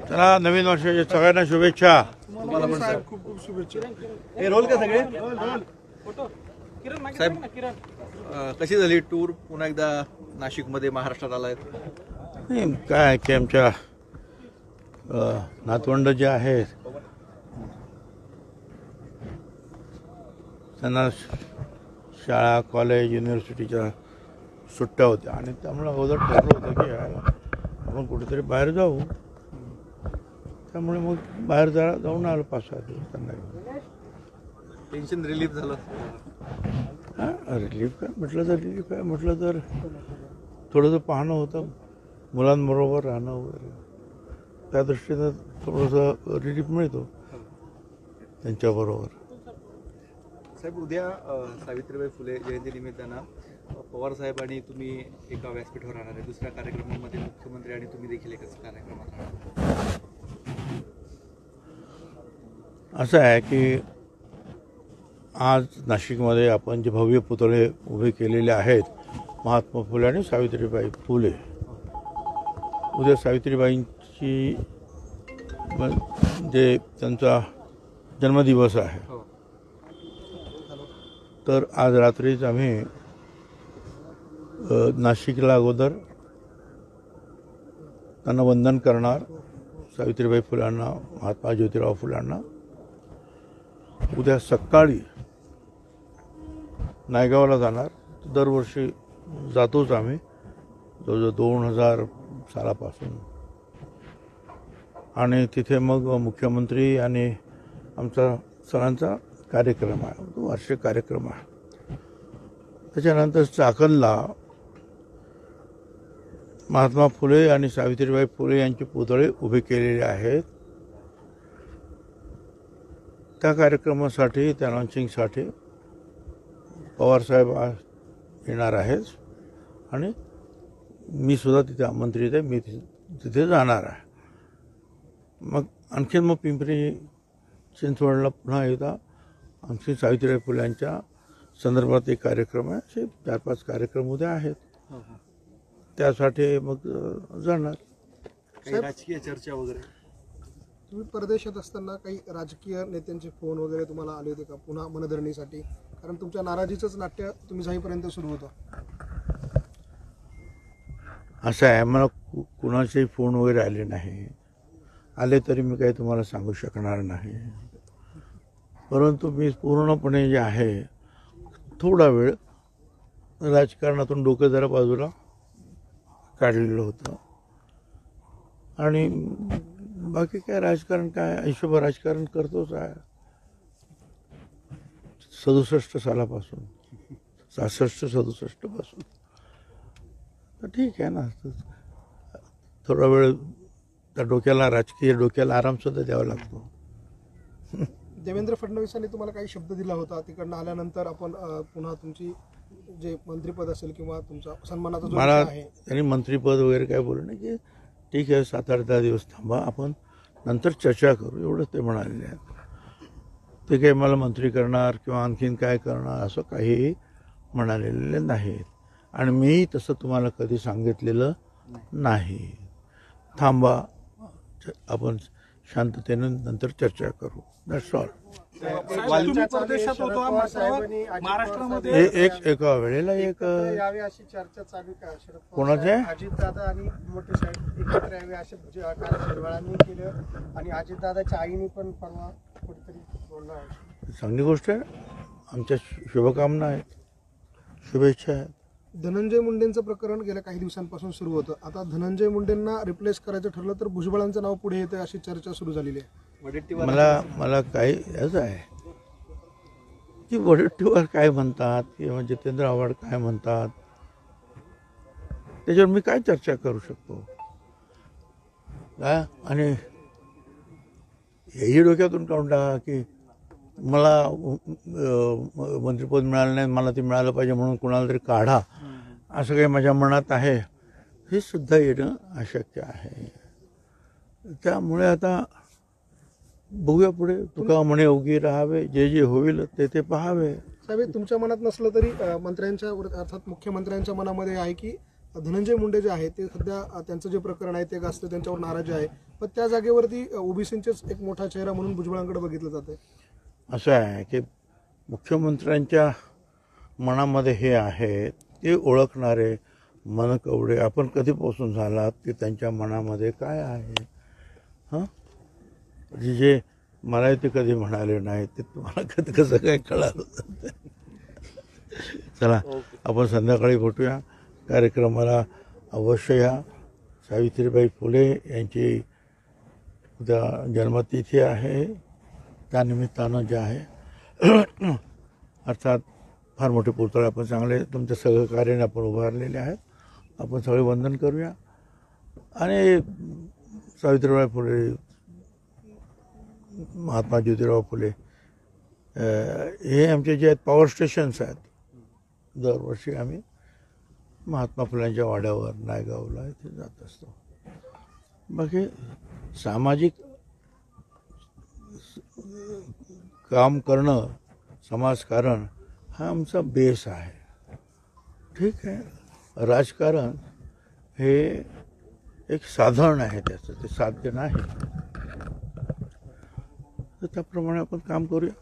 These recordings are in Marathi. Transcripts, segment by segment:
चला, नवीन वर्षाच्या सगळ्यांना शुभेच्छा. खूप खूप शुभेच्छा. हे रोल का सगळे साहेब, कशी झाली टूर? पुन्हा एकदा नाशिकमध्ये महाराष्ट्रात आलाय. काय की आमच्या नातवंड जे आहेत त्यांना शाळा, कॉलेज, युनिव्हर्सिटीच्या सुट्ट्या होत्या आणि त्यामुळे अगोदर ठरलं होतं की आपण कुठेतरी बाहेर जाऊ. त्यामुळे मग बाहेर जाऊन आलो 5-6 दिवस त्यांना. टेन्शन रिलीफ झालं. रिलीफ काय म्हटलं तर थोडंसं पाहणं होतं, मुलांबरोबर राहणं वगैरे, त्या दृष्टीनं थोडंसं रिलीफ मिळतो त्यांच्याबरोबर. साहेब, उद्या सावित्रीबाई फुले जयंतीनिमित्तानं पवार साहेब आणि तुम्ही एका व्यासपीठावर राहणार आहे. दुसऱ्या कार्यक्रमामध्ये मुख्यमंत्री आणि तुम्ही देखील एकाच कार्यक्रमात राहणार. असं आहे की आज नाशिकमध्ये आपण जे भव्य पुतळे उभे केलेले आहेत, महात्मा फुले आणि सावित्रीबाई फुले, उद्या सावित्रीबाईंची जे त्यांचा जन्मदिवस आहे, तर आज रात्रीच आम्ही नाशिकला अगोदर त्यांना वंदन करणार, सावित्रीबाई फुलांना, महात्मा ज्योतिराव फुलांना. उद्या सकाळी नायगावला जाणार. दरवर्षी जातोच आम्ही, जवळजवळ 2000 सालापासून. आणि तिथे मग मुख्यमंत्री आणि आमचा सणांचा कार्यक्रम आहे, तो वार्षिक कार्यक्रम आहे. त्याच्यानंतर चाकणला महात्मा फुले आणि सावित्रीबाई फुले यांचे पुतळे उभे केलेले आहेत. त्या कार्यक्रमासाठी, त्या लॉन्चिंगसाठी पवारसाहेब येणार आहेत आणि मी सुद्धा तिथे आमंत्रित आहे. मी तिथे जाणार आहे. मग आणखीन मग पिंपरी चिंचवडला पुन्हा एकदा आणखी सावित्रीबाई फुल्यांच्या संदर्भात एक कार्यक्रम आहे. असे 4-5 कार्यक्रम उद्या आहेत. त्यासाठी मग जाणार. काही राजकीय चर्चा वगैरे? तुम्ही परदेशात असताना काही राजकीय नेत्यांचे फोन वगैरे तुम्हाला आले होते का पुन्हा मनधरणीसाठी? कारण तुमच्या नाराजीचंच नाट्य तुम्ही जाईपर्यंत सुरू होतं. असं आहे, मला कुणाचेही फोन वगैरे आले नाही. आले तरी मी काही तुम्हाला सांगू शकणार नाही. परंतु मी पूर्णपणे जे आहे थोडा वेळ राजकारणातून डोकं जरा बाजूला काढलेलं होतं. आणि बाकी काय राजकारण, काय आयुष्यभर राजकारण करतोच आहे. 67 सालापासून, 66-67 पासून. तर ठीक आहे ना, थोडा वेळ त्या राजकीय डोक्याला आरामसुद्धा द्यावा लागतो. देवेंद्र फडणवीसांनी तुम्हाला काही शब्द दिला होता, तिकडनं आल्यानंतर आपण पुन्हा तुमची जे मंत्रिपद असेल किंवा तुमचा सन्मानाचा जो मला आहे, त्यांनी मंत्रिपद वगैरे काय बोललं नाही, की ठीक आहे 7-8-10 दिवस थांबा, आपण नंतर चर्चा करू, एवढंच ते म्हणालेले आहेत. ते काही मला मंत्री करणार किंवा आणखीन काय करणार असं काही म्हणालेले नाहीत. आणि मीही तसं तुम्हाला कधी सांगितलेलं नाही. थांबा, आपण शांततेने नंतर चर्चा करू. That's all. एका वेळेला एक यावे अशी चर्चा चालू का? कोणाचे? अजितदादा आणि मोठे साहेब एकत्र यावे असे शिरवाळांनी केलं आणि अजितदादाच्या आईने पण परवा कुठेतरी बोलणं आहे. चांगली गोष्ट आहे. आमच्या शुभकामना आहेत, शुभेच्छा आहेत. धनंजय मुंडेंचं प्रकरण गेल्या काही दिवसांपासून सुरू होतं. आता धनंजय मुंडेंना रिप्लेस करायचं ठरलं तर भुजबळांचं नाव पुढे येतं अशी चर्चा सुरू झालेली आहे. मला काही असं आहे की वडेट्टीवार काय म्हणतात किंवा जितेंद्र आव्हाड काय म्हणतात त्याच्यावर मी काय चर्चा करू शकतो का? आणि हेही डोक्यातून काढून टाका की मला मंत्रिपद मिळालं नाही, मला ते मिळालं पाहिजे म्हणून कुणाला तरी काढा, असं काही माझ्या मनात आहे, हे सुद्धा येणं अशक्य आहे. त्यामुळे आता बघूया पुढे. तुका म्हणे उगी राहावे, जे जे होईल ते ते पाहावे. साहेब, तुमच्या मनात नसलं तरी मंत्र्यांच्या अर्थात मुख्यमंत्र्यांच्या मनामध्ये आहे की धनंजय मुंडे जे आहे ते सध्या त्यांचं जे प्रकरण आहे ते गाजतं, त्यांच्यावर नाराजी आहे, पण त्या जागेवरती ओबीसींचेच एक मोठा चेहरा म्हणून भुजबळांकडे बघितलं जाते. असं आहे की मुख्यमंत्र्यांच्या मनामध्ये हे आहे ते ओळखणारे मनकवडे आपण कधीपासून झालात की त्यांच्या मनामध्ये काय आहे. हां, जे मला ते कधी म्हणाले नाही ते तुम्हाला कधी कसं काय कळालं. चला आपण संध्याकाळी भेटूया. कार्यक्रमाला अवश्य या. सावित्रीबाई फुले यांची उद्या जन्मतिथी आहे. त्यानिमित्तानं जे आहे अर्थात फार मोठे पुतळे आपण चांगले तुमच्या सहकार्याने आपण उभारलेले आहेत. आपण सगळे वंदन करूया आणि सावित्रीबाई फुले, महात्मा ज्योतिराव फुले हे आमचे जे आहेत पॉवर स्टेशन्स आहेत. दरवर्षी आम्ही महात्मा फुल्यांच्या वाड्यावर नायगावला इथे जात असतो. बाकी सामाजिक काम करणं, समाजकारण हा आमचा बेस आहे. ठीक आहे, राजकारण हे एक साधन आहे, त्याचं ते साध्य नाही. तर त्याप्रमाणे आपण काम करूया.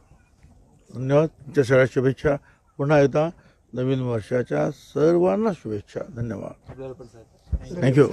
धन्यवाद. तुमच्या सगळ्या शुभेच्छा. पुन्हा एकदा नवीन वर्षाच्या सर्वांना शुभेच्छा. धन्यवाद. आपल्याला पण साहेब थँक्यू.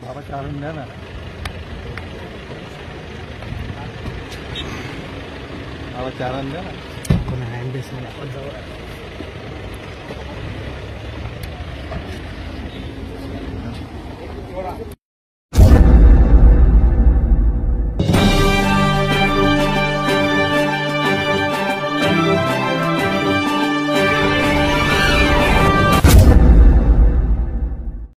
बाबा चालून द्या ना. बाबा चालन द्या ना.